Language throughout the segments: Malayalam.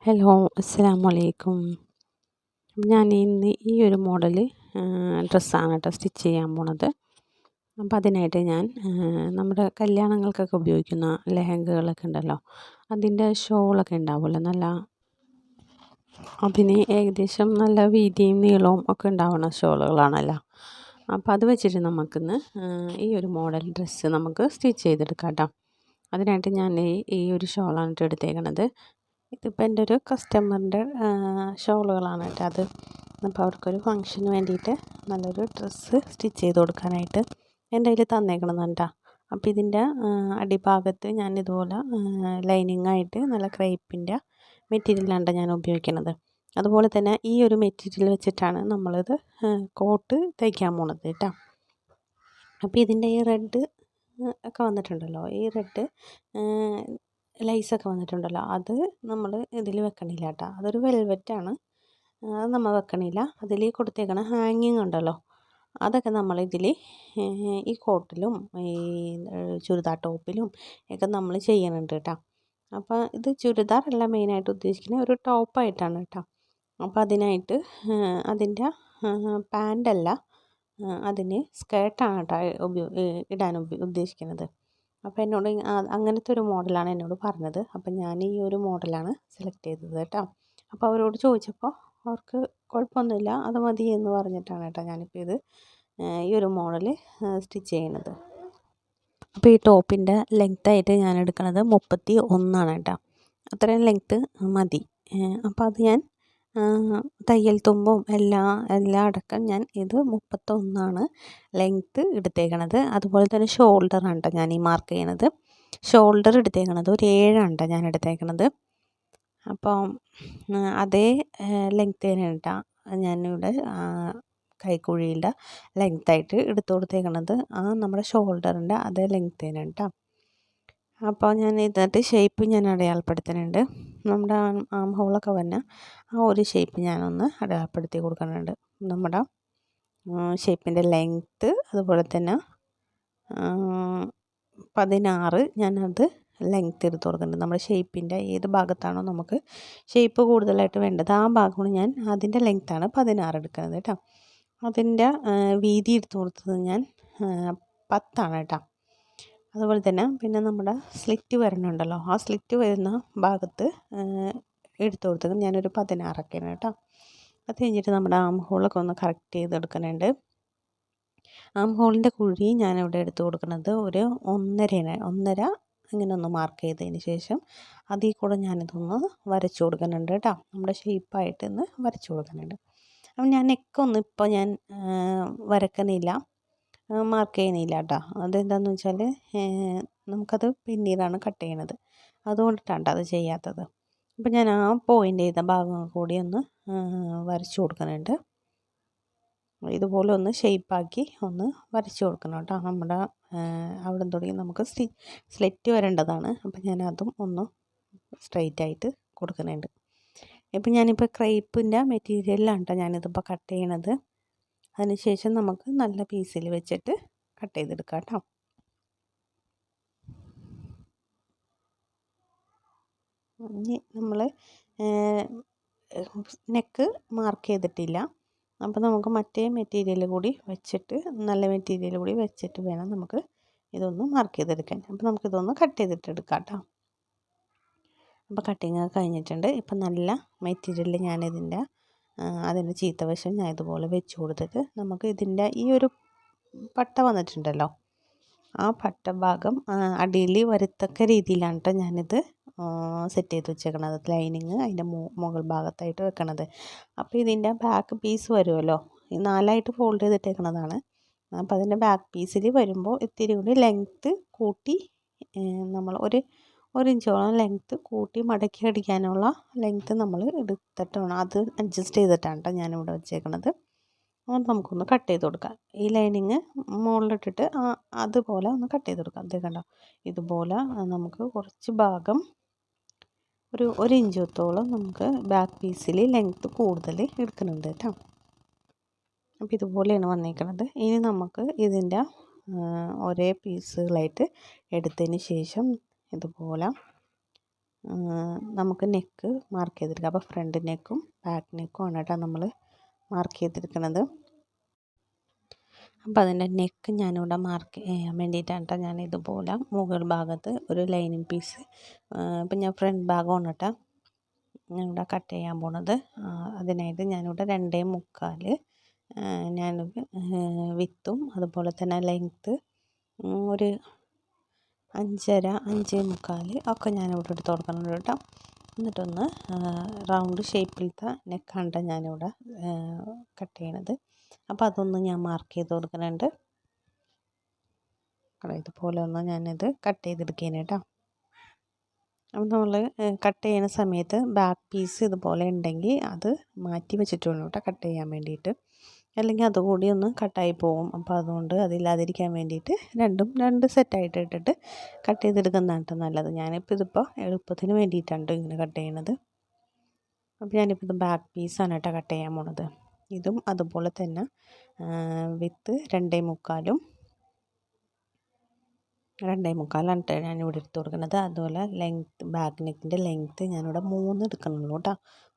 ഹലോ, അസ്സലാമു അലൈക്കും. ഞാൻ ഇന്ന് ഈ ഒരു മോഡൽ ഡ്രസ്സാണ് കേട്ടോ സ്റ്റിച്ച് ചെയ്യാൻ പോണത്. അപ്പോൾ അതിനായിട്ട് ഞാൻ നമ്മുടെ കല്യാണങ്ങൾക്കൊക്കെ ഉപയോഗിക്കുന്ന ലെഹങ്കകളൊക്കെ ഉണ്ടല്ലോ, അതിൻ്റെ ഷോളൊക്കെ ഉണ്ടാവുമല്ലോ, അതിന് ഏകദേശം നല്ല വീതിയും നീളവും ഒക്കെ ഉണ്ടാവുന്ന ഷോളുകളാണല്ലോ. അപ്പോൾ അത് വെച്ചിട്ട് നമുക്കിന്ന് ഈ ഒരു മോഡൽ ഡ്രസ്സ് നമുക്ക് സ്റ്റിച്ച് ചെയ്തെടുക്കാം കേട്ടോ. അതിനായിട്ട് ഞാൻ ഈ ഒരു ഷോളാണ് എടുത്തേക്കണത്. ഇതിപ്പോൾ എൻ്റെ ഒരു കസ്റ്റമറിൻ്റെ ഷോളുകളാണ് കേട്ടോ അത്. അപ്പോൾ അവർക്കൊരു ഫങ്ഷന് വേണ്ടിയിട്ട് നല്ലൊരു ഡ്രസ്സ് സ്റ്റിച്ച് ചെയ്ത് കൊടുക്കാനായിട്ട് എൻ്റെ കയ്യിൽ തന്നേക്കണതാണ് കേട്ടോ. അപ്പോൾ ഇതിൻ്റെ അടിഭാഗത്ത് ഞാൻ ഇതുപോലെ ലൈനിങ് ആയിട്ട് നല്ല ക്രേപ്പിൻ്റെ മെറ്റീരിയലാണ് ഞാൻ ഉപയോഗിക്കുന്നത്. അതുപോലെ തന്നെ ഈ ഒരു മെറ്റീരിയൽ വെച്ചിട്ടാണ് നമ്മളിത് കോട്ട് തയ്ക്കാൻ പോണത് കേട്ടോ. അപ്പോൾ ഇതിൻ്റെ ഈ റെഡ് ഒക്കെ വന്നിട്ടുണ്ടല്ലോ, ഈ റെഡ് ലൈസൊക്കെ വന്നിട്ടുണ്ടല്ലോ, അത് നമ്മൾ ഇതിൽ വെക്കണില്ല കേട്ടോ. അതൊരു വെൽവെറ്റാണ്, അത് നമ്മൾ വെക്കണില്ല. അതിൽ കൊടുത്തേക്കണ ഹാങ്ങിങ് ഉണ്ടല്ലോ, അതൊക്കെ നമ്മൾ ഇതിൽ ഈ കോട്ടിലും ഈ ചുരിദാർ ടോപ്പിലും ഒക്കെ നമ്മൾ ചെയ്യുന്നുണ്ട് കേട്ടോ. അപ്പോൾ ഇത് ചുരിദാറല്ല മെയിനായിട്ട് ഉദ്ദേശിക്കുന്നത്, ഒരു ടോപ്പായിട്ടാണ് കേട്ടോ. അപ്പോൾ അതിനായിട്ട് അതിൻ്റെ പാൻ്റല്ല, അതിന് സ്കേർട്ടാണ് കേട്ടോ ഇടാൻ ഉദ്ദേശിക്കുന്നത്. അപ്പോൾ എന്നോട് അങ്ങനത്തെ ഒരു മോഡലാണ് എന്നോട് പറഞ്ഞത്. അപ്പോൾ ഞാൻ ഈ ഒരു മോഡലാണ് സെലക്ട് ചെയ്തത് കേട്ടോ. അപ്പോൾ അവരോട് ചോദിച്ചപ്പോൾ അവർക്ക് കുഴപ്പമൊന്നുമില്ല, അത് മതി എന്ന് പറഞ്ഞിട്ടാണ് കേട്ടോ ഞാനിപ്പോൾ ഇത് ഈ ഒരു മോഡൽ സ്റ്റിച്ച് ചെയ്യുന്നത്. അപ്പോൾ ഈ ടോപ്പിൻ്റെ ലെങ്ത്തായിട്ട് ഞാൻ എടുക്കുന്നത് 31 കേട്ടോ. അത്രയും ലെങ്ത്ത് മതി. അപ്പോൾ അത് ഞാൻ തയ്യൽ തുമ്പും എല്ലാം അടക്കം ഞാൻ ഇത് 31 ലെങ്ത്ത് എടുത്തേക്കണത്. അതുപോലെ തന്നെ ഷോൾഡറാണ് കേട്ടോ ഞാൻ ഈ മാർക്ക് ചെയ്യണത്. ഷോൾഡർ എടുത്തേക്കണത് ഒരു 7 ഞാൻ എടുത്തേക്കണത്. അപ്പോൾ അതേ ലെങ്ത്ത് തന്നെയാണ് കേട്ടോ ഞാനിവിടെ കൈക്കുഴിയുടെ ലെങ്ത്തായിട്ട് എടുത്തു കൊടുത്തേക്കണത്. നമ്മുടെ ഷോൾഡറിൻ്റെ അതേ ലെങ്ത്ത് തന്നെയാണ് കേട്ടോ. അപ്പോൾ ഞാൻ ഇതിനകത്ത് ഷേപ്പ് ഞാൻ അടയാളപ്പെടുത്തുന്നുണ്ട്. നമ്മുടെ ആം ഹോളൊക്കെ വന്ന ആ ഒരു ഷേപ്പ് ഞാനൊന്ന് അടയാളപ്പെടുത്തി കൊടുക്കുന്നുണ്ട്. നമ്മുടെ ഷേപ്പിൻ്റെ ലെങ്ത്ത് അതുപോലെ തന്നെ 16 ഞാനത് ലെങ്ത്ത് എടുത്ത് കൊടുക്കുന്നുണ്ട്. നമ്മുടെ ഷേപ്പിൻ്റെ ഏത് ഭാഗത്താണോ നമുക്ക് ഷേപ്പ് കൂടുതലായിട്ട് വേണ്ടത് ആ ഭാഗമാണ് ഞാൻ അതിൻ്റെ ലെങ്ത്താണ് 16 എടുക്കുന്നത് കേട്ടോ. അതിൻ്റെ വീതി എടുത്ത് കൊടുത്തത് ഞാൻ 10 കേട്ടോ. അതുപോലെ തന്നെ പിന്നെ നമ്മുടെ സ്ലിറ്റ് വരുന്നുണ്ടല്ലോ, ആ സ്ലിറ്റ് വരുന്ന ഭാഗത്ത് എടുത്തു കൊടുത്തത് ഞാനൊരു 16 കേട്ടോ. അത് കഴിഞ്ഞിട്ട് നമ്മുടെ ആം ഹോളൊക്കെ ഒന്ന് കറക്റ്റ് ചെയ്തെടുക്കുന്നുണ്ട്. ആം ഹോളിൻ്റെ കുഴി ഞാനിവിടെ എടുത്തു കൊടുക്കുന്നത് ഒരു 1.5 ഇങ്ങനെ ഒന്ന് മാർക്ക് ചെയ്തതിന് ശേഷം അതിൽ കൂടെ ഞാനിതൊന്ന് വരച്ചു കൊടുക്കുന്നുണ്ട് കേട്ടോ. നമ്മുടെ ഷേപ്പായിട്ട് ഒന്ന് വരച്ചു കൊടുക്കുന്നുണ്ട്. അപ്പം ഞാൻ നെക്കൊന്നും ഇപ്പോൾ ഞാൻ വരക്കുന്നില്ല, മാർക്ക് ചെയ്യുന്നില്ല കേട്ടോ. അതെന്താണെന്ന് വെച്ചാൽ നമുക്കത് പിന്നീടാണ് കട്ട് ചെയ്യണത്, അതുകൊണ്ടിട്ടാണ് അത് ചെയ്യാത്തത്. അപ്പം ഞാൻ ആ പോയിൻ്റ് ചെയ്ത ഭാഗം കൂടി ഒന്ന് വരച്ചു കൊടുക്കുന്നുണ്ട്. ഇതുപോലെ ഒന്ന് ഷേപ്പാക്കി ഒന്ന് വരച്ചു കൊടുക്കണം കേട്ടോ. നമ്മുടെ അവിടെ തുടങ്ങി നമുക്ക് സ്ലിറ്റ് വരേണ്ടതാണ്. അപ്പം ഞാൻ അതും ഒന്ന് സ്ട്രെയിറ്റായിട്ട് കൊടുക്കുന്നുണ്ട്. ഇപ്പം ഞാനിപ്പോൾ ക്രേപ്പിൻ്റെ മെറ്റീരിയലിലാണ് കേട്ടോ ഞാനിതിപ്പോൾ കട്ട് ചെയ്യണത്. അതിനുശേഷം നമുക്ക് നല്ല പീസിൽ വെച്ചിട്ട് കട്ട് ചെയ്തെടുക്കാം കേട്ടോ. ഇനി നമ്മൾ നെക്ക് മാർക്ക് ചെയ്തിട്ടില്ല. അപ്പോൾ നമുക്ക് മറ്റേ മെറ്റീരിയൽ കൂടി വെച്ചിട്ട്, നല്ല മെറ്റീരിയൽ കൂടി വെച്ചിട്ട് വേണം നമുക്ക് ഇതൊന്ന് മാർക്ക് ചെയ്തെടുക്കാൻ. അപ്പോൾ നമുക്കിതൊന്ന് കട്ട് ചെയ്തിട്ടെടുക്കാം കേട്ടോ. അപ്പോൾ കട്ടിങ് കഴിഞ്ഞിട്ടുണ്ട്. ഇപ്പം നല്ല മെറ്റീരിയൽ ഞാനിതിൻ്റെ അതിൻ്റെ ചീത്തവശം ഞാൻ ഇതുപോലെ വെച്ച് കൊടുത്തിട്ട് നമുക്ക് ഇതിൻ്റെ ഈ ഒരു പട്ട വന്നിട്ടുണ്ടല്ലോ, ആ പട്ട ഭാഗം അടിയിൽ വരത്തക്ക രീതിയിലാണ് കേട്ടോ ഞാനിത് സെറ്റ് ചെയ്ത് വെച്ചേക്കണത്. ലൈനിങ് അതിൻ്റെ മുകൾ ഭാഗത്തായിട്ട് വെക്കണത്. അപ്പോൾ ഇതിൻ്റെ ബാക്ക് പീസ് വരുമല്ലോ, ഈ 4 ഫോൾഡ് ചെയ്തിട്ടേക്കണതാണ്. അപ്പോൾ അതിൻ്റെ ബാക്ക് പീസിൽ വരുമ്പോൾ ഇത്തിരി കൂടി ലെങ്ത്ത് കൂട്ടി നമ്മൾ ഒരു ഇഞ്ചോളം ലെങ്ത്ത് കൂട്ടി മടക്കി അടിക്കാനുള്ള ലെങ്ത്ത് നമ്മൾ എടുത്തിട്ട് വേണം, അത് അഡ്ജസ്റ്റ് ചെയ്തിട്ടാണ് കേട്ടോ ഞാനിവിടെ വെച്ചേക്കണത്. അത് നമുക്കൊന്ന് കട്ട് ചെയ്ത് കൊടുക്കാം. ഈ ലൈനിങ് മുകളിലിട്ടിട്ട് അതുപോലെ ഒന്ന് കട്ട് ചെയ്ത് കൊടുക്കാം. അതേ കണ്ടോ, ഇതുപോലെ നമുക്ക് കുറച്ച് ഭാഗം ഒരു ഇഞ്ചത്തോളം നമുക്ക് ബാക്ക് പീസിൽ ലെങ്ത്ത് കൂടുതൽ എടുക്കുന്നുണ്ട് കേട്ടോ. അപ്പോൾ ഇതുപോലെയാണ് വന്നേക്കുന്നത്. ഇനി നമുക്ക് ഇതിൻ്റെ ഒരേ പീസുകളായിട്ട് എടുത്തതിന് ശേഷം ഇതുപോലെ നമുക്ക് നെക്ക് മാർക്ക് ചെയ്തെടുക്കാം. അപ്പോൾ ഫ്രണ്ട് നെക്കും ബാക്ക് നെക്കും ആണ് കേട്ടോ നമ്മൾ മാർക്ക് ചെയ്തെടുക്കുന്നത്. അപ്പോൾ അതിൻ്റെ നെക്ക് ഞാനിവിടെ മാർക്ക് ചെയ്യാൻ വേണ്ടിയിട്ടാണ് കേട്ടോ ഞാൻ ഇതുപോലെ മുകൾ ഭാഗത്ത് ഒരു ലൈനിങ് പീസ്, ഇപ്പം ഞാൻ ഫ്രണ്ട് ഭാഗമാണ് കേട്ടോ ഞാനിവിടെ കട്ട് ചെയ്യാൻ പോണത്. അതിനായിട്ട് ഞാനിവിടെ 2.25 ഞാൻ വിത്തും അതുപോലെ തന്നെ ലെങ്ത്ത് ഒരു 5.5 5.25 ഒക്കെ ഞാനിവിടെ എടുത്ത് കൊടുക്കുന്നുണ്ട് കേട്ടോ. എന്നിട്ടൊന്ന് റൗണ്ട് ഷേപ്പിലത്തെ നെക്കാണ് ഞാനിവിടെ കട്ട് ചെയ്യണത്. അപ്പോൾ അതൊന്ന് ഞാൻ മാർക്ക് ചെയ്ത് കൊടുക്കുന്നുണ്ട്. ഇതുപോലെ ഒന്ന് ഞാനിത് കട്ട് ചെയ്തെടുക്കുകയാണ് കേട്ടോ. അപ്പോൾ നമ്മൾ കട്ട് ചെയ്യുന്ന സമയത്ത് ബാക്ക് പീസ് ഇതുപോലെ ഉണ്ടെങ്കിൽ അത് മാറ്റി വെച്ചിട്ട് വേണം കേട്ടോ കട്ട് ചെയ്യാൻ വേണ്ടിയിട്ട്, അല്ലെങ്കിൽ അതുകൂടി ഒന്ന് കട്ടായി പോകും. അപ്പോൾ അതുകൊണ്ട് അതില്ലാതിരിക്കാൻ വേണ്ടിയിട്ട് രണ്ട് സെറ്റായിട്ട് ഇട്ടിട്ട് കട്ട് ചെയ്തെടുക്കുന്നതാണ് കേട്ടോ നല്ലത്. ഇതിപ്പോൾ എളുപ്പത്തിന് വേണ്ടിയിട്ടാണ് ഇങ്ങനെ കട്ട് ചെയ്യണത്. അപ്പോൾ ഞാനിപ്പോൾ ഇത് ബാക്ക് പീസാണ് കേട്ടോ കട്ട് ചെയ്യാൻ പോണത്. ഇതും അതുപോലെ തന്നെ വിത്ത് 2.25 2.25 ഞാനിവിടെ എടുത്ത് കൊടുക്കുന്നത്. അതുപോലെ ലെങ്ത്ത് ബാക്ക് നെക്കിൻ്റെ ലെങ്ത്ത് ഞാനിവിടെ 3 എടുക്കുന്നുള്ളൂ കേട്ടോ.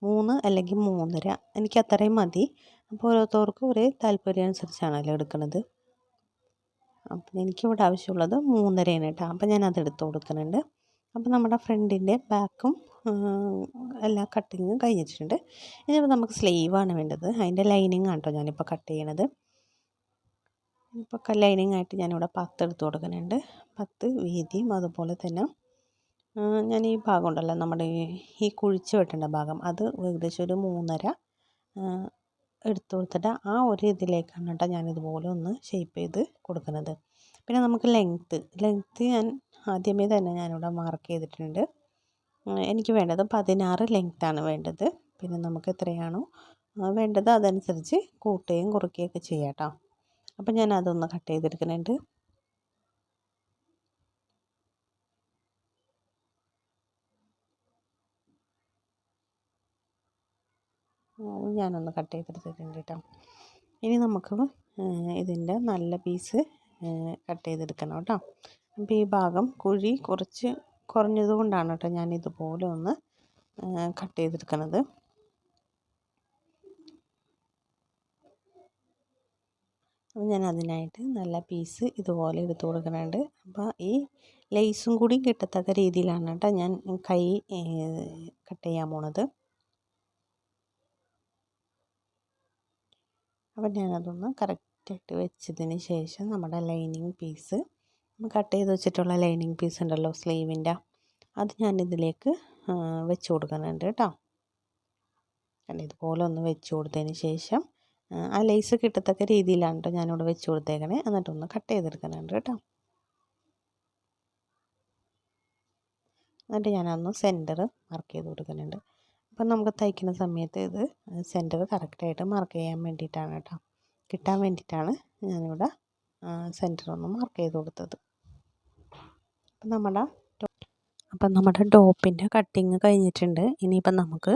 3 അല്ലെങ്കിൽ 3.5 എനിക്ക് അത്രയും മതി. അപ്പോൾ ഓരോരുത്തർക്കും ഒരേ താല്പര്യം അനുസരിച്ചാണല്ലോ എടുക്കുന്നത്. അപ്പം എനിക്കിവിടെ ആവശ്യമുള്ളത് 3.5 കേട്ടോ. അപ്പോൾ ഞാനത് എടുത്ത് കൊടുക്കുന്നുണ്ട്. അപ്പോൾ നമ്മുടെ ഫ്രണ്ടിൻ്റെ ബാക്കും എല്ലാ കട്ടിങ്ങും കഴിഞ്ഞിട്ടുണ്ട്. ഇനിയിപ്പോൾ നമുക്ക് സ്ലീവാണ് വേണ്ടത്. അതിൻ്റെ ലൈനിങ് ആണ് കേട്ടോ ഞാനിപ്പോൾ കട്ട് ചെയ്യണത്. ഇപ്പോൾ ലൈനിങ് ആയിട്ട് ഞാനിവിടെ 10 എടുത്ത് കൊടുക്കുന്നുണ്ട്. 10 വീതിയും അതുപോലെ തന്നെ ഞാൻ ഈ ഭാഗം ഉണ്ടല്ലോ നമ്മുടെ ഈ കുഴിച്ച് വെട്ടേണ്ട ഭാഗം അത് ഏകദേശം ഒരു 3.5 എടുത്ത് കൊടുത്തിട്ട് ആ ഒരു ഇതിലേക്കാണ് കേട്ടോ ഞാനിതുപോലെ ഒന്ന് ഷേപ്പ് ചെയ്ത് കൊടുക്കുന്നത്. പിന്നെ നമുക്ക് ലെങ്ത്ത് ഞാൻ ആദ്യമേ തന്നെ ഞാനിവിടെ മാർക്ക് ചെയ്തിട്ടുണ്ട്. എനിക്ക് വേണ്ടത് 16 ലെങ്ത്താണ് വേണ്ടത്. പിന്നെ നമുക്ക് എത്രയാണോ വേണ്ടത് അതനുസരിച്ച് കൂട്ടുകയും കുറയ്ക്കുകയൊക്കെ ചെയ്യാം കേട്ടോ. അപ്പം ഞാൻ അതൊന്ന് കട്ട് ചെയ്തെടുക്കുന്നുണ്ട്. ഞാനൊന്ന് കട്ട് ചെയ്തെടുത്തിട്ടുണ്ട് കേട്ടോ. ഇനി നമുക്ക് ഇതിൻ്റെ നല്ല പീസ് കട്ട് ചെയ്തെടുക്കണം കേട്ടോ. അപ്പോൾ ഈ ഭാഗം കുഴി കുറച്ച് കുറഞ്ഞത് കൊണ്ടാണ് കേട്ടോ ഞാൻ ഇതുപോലെ ഒന്ന് കട്ട് ചെയ്തെടുക്കുന്നത്. അപ്പോൾ ഞാൻ അതിനായിട്ട് നല്ല പീസ് ഇതുപോലെ എടുത്ത് കൊടുക്കുന്നുണ്ട്. അപ്പോൾ ഈ ലേസും കൂടി കിട്ടത്തക്ക രീതിയിലാണ് കേട്ടോ ഞാൻ കൈ കട്ട് ചെയ്യാൻ പോണത്. അപ്പോൾ ഞാനതൊന്ന് കറക്റ്റായിട്ട് വെച്ചതിന് ശേഷം നമ്മുടെ ലൈനിങ് പീസ് കട്ട് ചെയ്ത് വെച്ചിട്ടുള്ള ലൈനിങ് പീസ് ഉണ്ടല്ലോ സ്ലീവിൻ്റെ, അത് ഞാനിതിലേക്ക് വെച്ച് കൊടുക്കുന്നുണ്ട് കേട്ടോ. ഇതുപോലെ ഒന്ന് വെച്ച് കൊടുത്തതിന് ശേഷം ആ ലേസ് കിട്ടത്തക്ക രീതിയിലാണ് കേട്ടോ ഞാനിവിടെ വെച്ച് കൊടുത്തേക്കണേ. എന്നിട്ടൊന്ന് കട്ട് ചെയ്തെടുക്കുന്നുണ്ട് കേട്ടോ. എന്നിട്ട് ഞാനൊന്ന് സെൻറ്റർ മാർക്ക് ചെയ്ത് കൊടുക്കുന്നുണ്ട്. അപ്പം നമുക്ക് തയ്ക്കുന്ന സമയത്ത് ഇത് സെൻറ്റർ കറക്റ്റായിട്ട് മാർക്ക് ചെയ്യാൻ വേണ്ടിയിട്ടാണ് കേട്ടോ, കിട്ടാൻ വേണ്ടിയിട്ടാണ് ഞാനിവിടെ സെൻറ്റർ ഒന്ന് മാർക്ക് ചെയ്ത് കൊടുത്തത്. അപ്പം നമ്മുടെ ടോപ്പിൻ്റെ കട്ടിങ് കഴിഞ്ഞിട്ടുണ്ട്. ഇനിയിപ്പം നമുക്ക്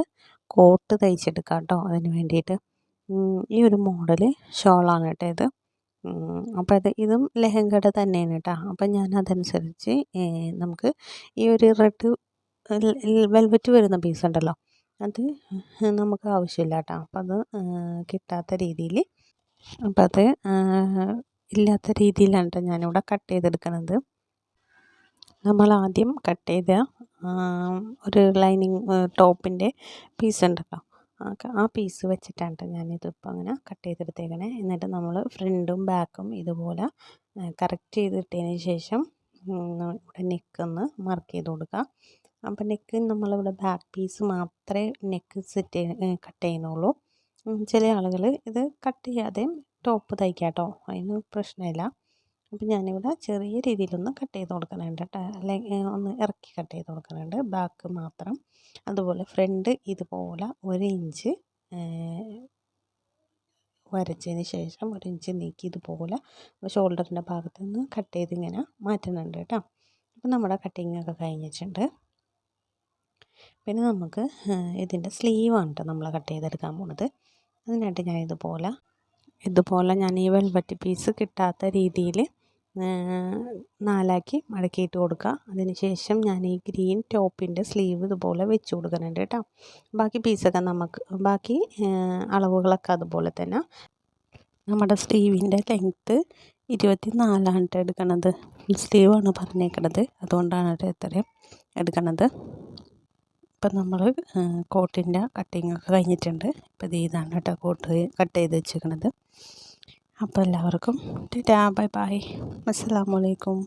കോട്ട് തയ്ച്ചെടുക്കാം കേട്ടോ. അതിന് വേണ്ടിയിട്ട് ഈ ഒരു മോഡൽ ഷോളാണ് കേട്ടോ ഇത്. അപ്പോൾ ഇതും ലെഹങ്കയുടെ തന്നെയാണ് കേട്ടോ. അപ്പം ഞാൻ അതനുസരിച്ച് നമുക്ക് ഈ ഒരു റെഡ് വെൽവെറ്റ് വരുന്ന പീസ് ഉണ്ടല്ലോ അത് നമുക്ക് ആവശ്യമില്ല കേട്ടോ. അപ്പം അത് കിട്ടാത്ത രീതിയിൽ, അപ്പം അത് ഇല്ലാത്ത രീതിയിലാണ് കേട്ടോ ഞാനിവിടെ കട്ട് ചെയ്തെടുക്കുന്നത്. നമ്മൾ ആദ്യം കട്ട് ചെയ്ത ഒരു ലൈനിങ് ടോപ്പിൻ്റെ പീസ് ഉണ്ടല്ലോ ആ പീസ് വെച്ചിട്ടാണ് കേട്ടോ ഞാനിതിപ്പോൾ അങ്ങനെ കട്ട് ചെയ്തെടുത്തേക്കണേ. എന്നിട്ട് നമ്മൾ ഫ്രണ്ടും ബാക്കും ഇതുപോലെ കറക്റ്റ് ചെയ്തിട്ടതിന് ശേഷം ഇവിടെ നെക്കൊന്ന് മാർക്ക് ചെയ്ത് കൊടുക്കുക. അപ്പം നെക്ക് നമ്മളിവിടെ ബാക്ക് പീസ് മാത്രമേ നെക്ക് കട്ട് ചെയ്യുന്നുള്ളൂ. ചില ആളുകൾ ഇത് കട്ട് ചെയ്യാതെയും ടോപ്പ് തയ്ക്കാം കേട്ടോ, അതിന് പ്രശ്നമില്ല. അപ്പം ഞാനിവിടെ ചെറിയ രീതിയിലൊന്ന് കട്ട് ചെയ്ത് കൊടുക്കുന്നുണ്ട് കേട്ടോ, അല്ലെങ്കിൽ ഒന്ന് ഇറക്കി കട്ട് ചെയ്ത് കൊടുക്കുന്നുണ്ട് ബാക്ക് മാത്രം. അതുപോലെ ഫ്രണ്ട് ഇതുപോലെ 1 ഇഞ്ച് വരച്ചതിന് ശേഷം 1 ഇഞ്ച് നീക്കി ഇതുപോലെ ഷോൾഡറിൻ്റെ ഭാഗത്ത് നിന്ന് കട്ട് ചെയ്ത് ഇങ്ങനെ മാറ്റുന്നുണ്ട് കേട്ടോ. അപ്പം നമ്മുടെ കട്ടിങ്ങൊക്കെ കഴിഞ്ഞിട്ടുണ്ട്. പിന്നെ നമുക്ക് ഇതിൻ്റെ സ്ലീവാണ് കേട്ടോ നമ്മൾ കട്ട് ചെയ്തെടുക്കാൻ പോണത്. അതിനായിട്ട് ഞാൻ ഇതുപോലെ ഞാൻ ഈ വെൽവെറ്റ് പീസ് കിട്ടാത്ത രീതിയിൽ നാലാക്കി മടക്കിയിട്ട് കൊടുക്കുക. അതിന് ശേഷം ഞാൻ ഈ ഗ്രീൻ ടോപ്പിൻ്റെ സ്ലീവ് ഇതുപോലെ വെച്ച് കൊടുക്കുന്നുണ്ട് കേട്ടോ. ബാക്കി പീസൊക്കെ ബാക്കി അളവുകളൊക്കെ അതുപോലെ തന്നെ. നമ്മുടെ സ്ലീവിൻ്റെ ലെങ്ത്ത് 24 എടുക്കണത്. സ്ലീവാണ് പറഞ്ഞേക്കണത്, അതുകൊണ്ടാണ് ഇത്രയും എടുക്കണത്. ഇപ്പം നമ്മൾ കോട്ടിൻ്റെ കട്ടിങ്ങൊക്കെ കഴിഞ്ഞിട്ടുണ്ട്. ഇപ്പം ഇതാണ് കേട്ടോ കോട്ട് കട്ട് ചെയ്ത് വെച്ചിരിക്കണത്. അപ്പോൾ എല്ലാവർക്കും ടാറ്റാ, ബൈ ബൈ, അസ്സലാമു അലൈക്കും.